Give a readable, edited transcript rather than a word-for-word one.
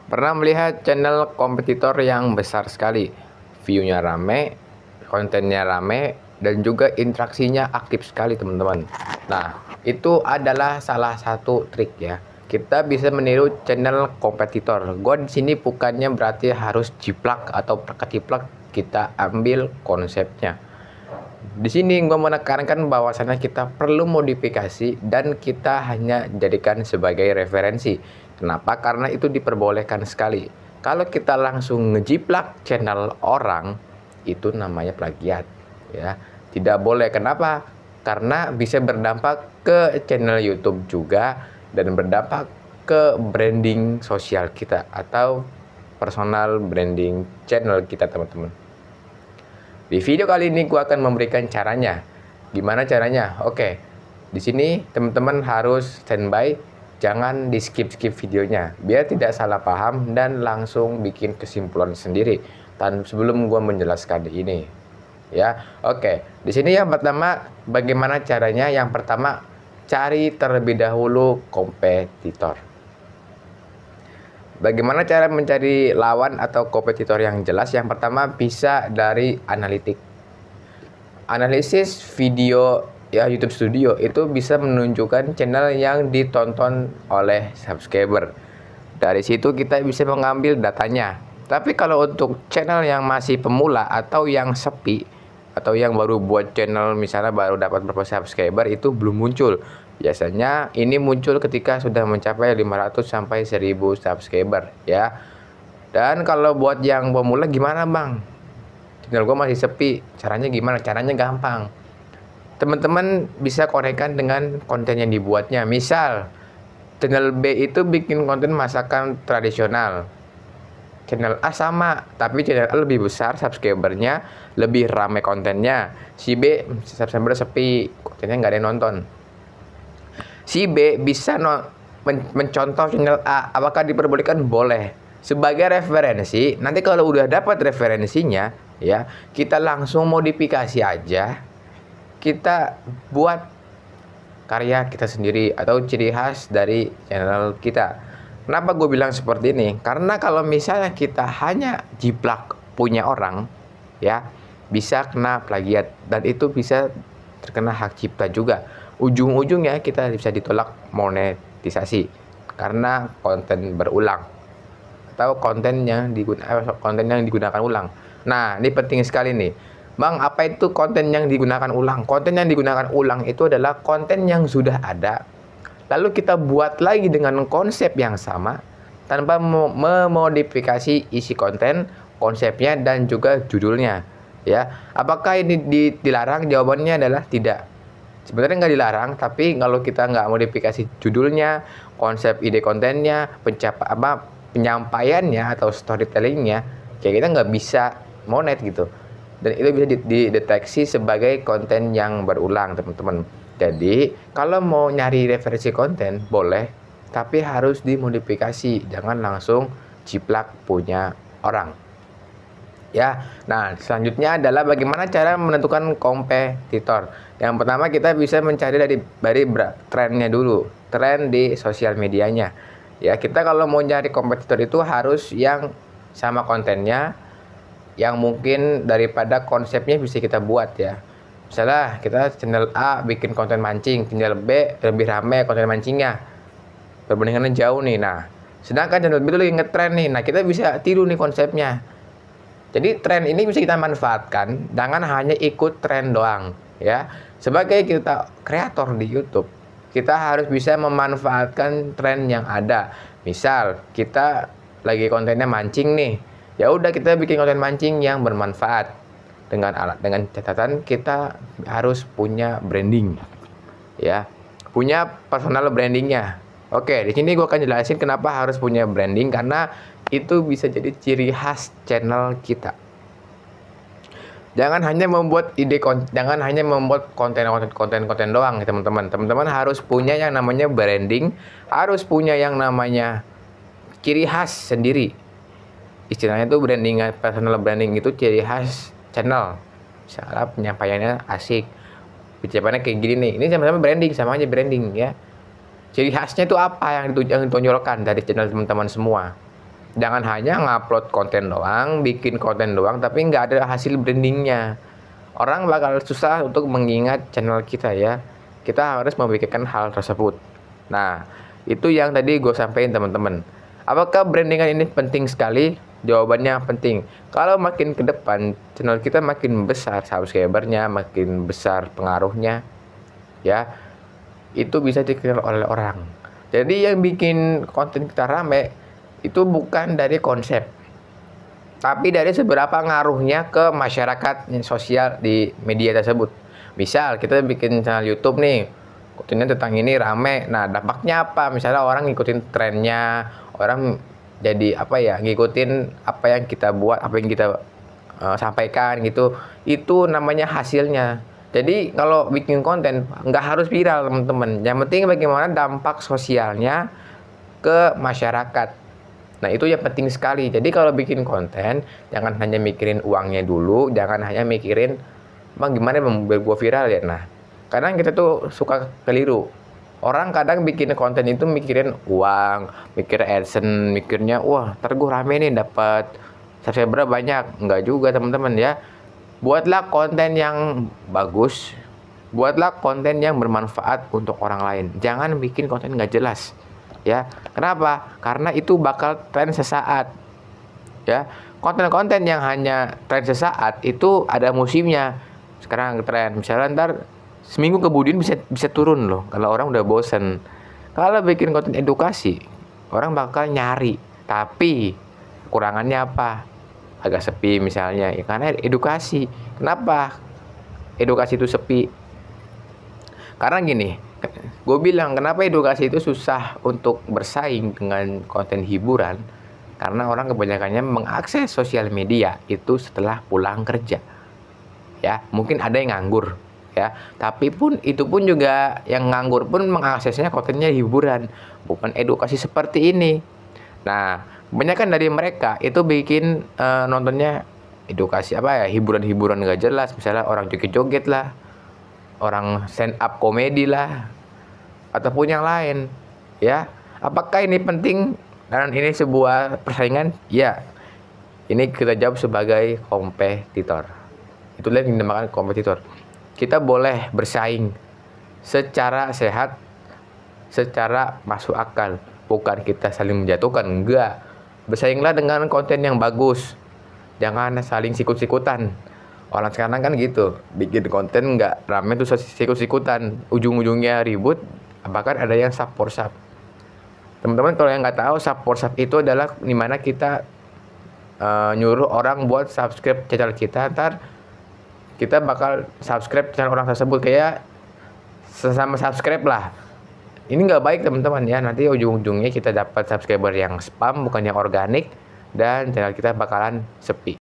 Pernah melihat channel kompetitor yang besar sekali, view-nya rame, kontennya rame, dan juga interaksinya aktif sekali teman-teman. Nah, itu adalah salah satu trik ya. Kita bisa meniru channel kompetitor. Gua di sini bukannya berarti harus jiplak atau ketiplak, kita ambil konsepnya. Di sini gue menekankan bahwasannya kita perlu modifikasi dan kita hanya jadikan sebagai referensi. Kenapa? Karena itu diperbolehkan sekali. Kalau kita langsung ngejiplak channel orang, itu namanya plagiat, ya. Tidak boleh. Kenapa? Karena bisa berdampak ke channel YouTube juga dan berdampak ke branding sosial kita atau personal branding channel kita, teman-teman. Di video kali ini gue akan memberikan caranya. Gimana caranya? Oke, di sini teman-teman harus standby, jangan di skip-skip videonya, biar tidak salah paham dan langsung bikin kesimpulan sendiri. Dan sebelum gue menjelaskan ini, ya, oke. Di sini yang pertama, bagaimana caranya? Yang pertama, cari terlebih dahulu kompetitor. Bagaimana cara mencari lawan atau kompetitor yang jelas? Yang pertama bisa dari analitik. Analisis video ya YouTube Studio itu bisa menunjukkan channel yang ditonton oleh subscriber. Dari situ kita bisa mengambil datanya. Tapi kalau untuk channel yang masih pemula atau yang sepi atau yang baru buat channel, misalnya baru dapat berapa subscriber, itu belum muncul. Biasanya ini muncul ketika sudah mencapai 500 sampai 1000 subscriber ya. Dan kalau buat yang pemula gimana bang? Channel gue masih sepi, caranya gimana? Caranya gampang. Teman-teman bisa konekkan dengan konten yang dibuatnya. Misal channel B itu bikin konten masakan tradisional, channel A sama, tapi channel A lebih besar subscribernya, lebih ramai kontennya. Si B subscriber sepi, kontennya nggak ada yang nonton. Si B bisa mencontoh channel A. Apakah diperbolehkan? Boleh. Sebagai referensi, nanti kalau udah dapat referensinya, ya, kita langsung modifikasi aja. Kita buat karya kita sendiri atau ciri khas dari channel kita. Kenapa gue bilang seperti ini? Karena kalau misalnya kita hanya jiplak punya orang, ya, bisa kena plagiat dan itu bisa terkena hak cipta juga. Ujung-ujungnya kita bisa ditolak monetisasi karena konten berulang atau konten yang digunakan ulang. Nah, ini penting sekali nih. Bang, apa itu konten yang digunakan ulang? Konten yang digunakan ulang itu adalah konten yang sudah ada, lalu kita buat lagi dengan konsep yang sama tanpa memodifikasi isi konten, konsepnya dan juga judulnya. Ya, apakah ini dilarang? Jawabannya adalah tidak. Sebenarnya nggak dilarang, tapi kalau kita nggak modifikasi judulnya, konsep ide kontennya, penyampaiannya atau storytellingnya, kayak kita nggak bisa monet gitu. Dan itu bisa dideteksi sebagai konten yang berulang, teman-teman. Jadi kalau mau nyari referensi konten boleh, tapi harus dimodifikasi, jangan langsung jiplak punya orang. Ya, nah selanjutnya adalah bagaimana cara menentukan kompetitor. Yang pertama kita bisa mencari dari trennya dulu, tren di sosial medianya. Ya, kita kalau mau nyari kompetitor itu harus yang sama kontennya, yang mungkin daripada konsepnya bisa kita buat ya. Misalnya kita channel A bikin konten mancing, channel B lebih rame konten mancingnya, perbandingannya jauh nih. Nah, sedangkan channel B itu lagi ngetren nih. Nah, kita bisa tiru nih konsepnya. Jadi tren ini bisa kita manfaatkan, jangan hanya ikut tren doang ya. Sebagai kita kreator di YouTube, kita harus bisa memanfaatkan tren yang ada. Misal kita lagi kontennya mancing nih, ya udah kita bikin konten mancing yang bermanfaat. Dengan catatan kita harus punya branding ya, punya personal brandingnya. Oke, di sini gue akan jelasin kenapa harus punya branding, karena itu bisa jadi ciri khas channel kita. Jangan hanya membuat konten doang, teman-teman. Teman-teman harus punya yang namanya branding, harus punya yang namanya ciri khas sendiri. Istilahnya itu branding, personal branding itu ciri khas channel. Misalnya penyampaiannya asik, ucapannya kayak gini nih, ini sama-sama branding, sama aja branding ya. Ciri khasnya itu apa yang ditonjolkan dari channel teman-teman semua. Jangan hanya ngupload konten doang, bikin konten doang, tapi nggak ada hasil brandingnya. Orang bakal susah untuk mengingat channel kita ya. Kita harus memikirkan hal tersebut. Nah, itu yang tadi gue sampaikan teman-teman. Apakah brandingan ini penting sekali? Jawabannya penting. Kalau makin ke depan, channel kita makin besar subscribernya, makin besar pengaruhnya, ya, itu bisa dikenal oleh orang. Jadi yang bikin konten kita rame itu bukan dari konsep, tapi dari seberapa ngaruhnya ke masyarakat sosial di media tersebut. Misal kita bikin channel YouTube nih, kontennya tentang ini rame. Nah, dampaknya apa? Misalnya orang ngikutin trennya, orang jadi apa ya, ngikutin apa yang kita buat, apa yang kita sampaikan gitu. Itu namanya hasilnya. Jadi kalau bikin konten nggak harus viral teman-teman. Yang penting bagaimana dampak sosialnya ke masyarakat. Nah, itu yang penting sekali. Jadi kalau bikin konten, jangan hanya mikirin uangnya dulu, jangan hanya mikirin bang gimana membuat gua viral ya. Nah, kadang kita tuh suka keliru. Orang kadang bikin konten itu mikirin uang, mikir AdSense, mikirnya wah ntar gue rame nih dapat subscriber banyak. Enggak juga teman-teman ya. Buatlah konten yang bagus, buatlah konten yang bermanfaat untuk orang lain. Jangan bikin konten nggak jelas ya. Kenapa? Karena itu bakal tren sesaat ya. Konten-konten yang hanya tren sesaat itu ada musimnya. Sekarang tren, misalnya ntar seminggu kemudian bisa turun loh kalau orang udah bosen. Kalau bikin konten edukasi, orang bakal nyari. Tapi kekurangannya apa? Agak sepi misalnya, ya karena edukasi. Kenapa edukasi itu sepi? Karena gini, gue bilang kenapa edukasi itu susah untuk bersaing dengan konten hiburan. Karena orang kebanyakannya mengakses sosial media itu setelah pulang kerja. Ya, mungkin ada yang nganggur ya, tapi itu pun juga yang nganggur pun mengaksesnya kontennya hiburan, bukan edukasi seperti ini. Nah, kebanyakan dari mereka itu bikin nontonnya edukasi apa ya, hiburan-hiburan gak jelas, misalnya orang joget-joget lah, orang stand up komedi lah, ataupun yang lain ya. Apakah ini penting dan ini sebuah persaingan? Ya, ini kita jawab sebagai kompetitor. Itulah yang dinamakan kompetitor. Kita boleh bersaing secara sehat, secara masuk akal. Bukan kita saling menjatuhkan, enggak. Bersainglah dengan konten yang bagus. Jangan saling sikut-sikutan. Orang sekarang kan gitu, bikin konten nggak rame tuh sikut-sikutan. Ujung-ujungnya ribut, bahkan ada yang sub for sub. Teman-teman kalau yang nggak tahu, sub for sub itu adalah dimana kita nyuruh orang buat subscribe channel kita, ntar kita bakal subscribe channel orang tersebut, kayak sesama subscribe lah. Ini nggak baik teman-teman ya. Nanti ujung-ujungnya kita dapat subscriber yang spam, bukan yang organik, dan channel kita bakalan sepi.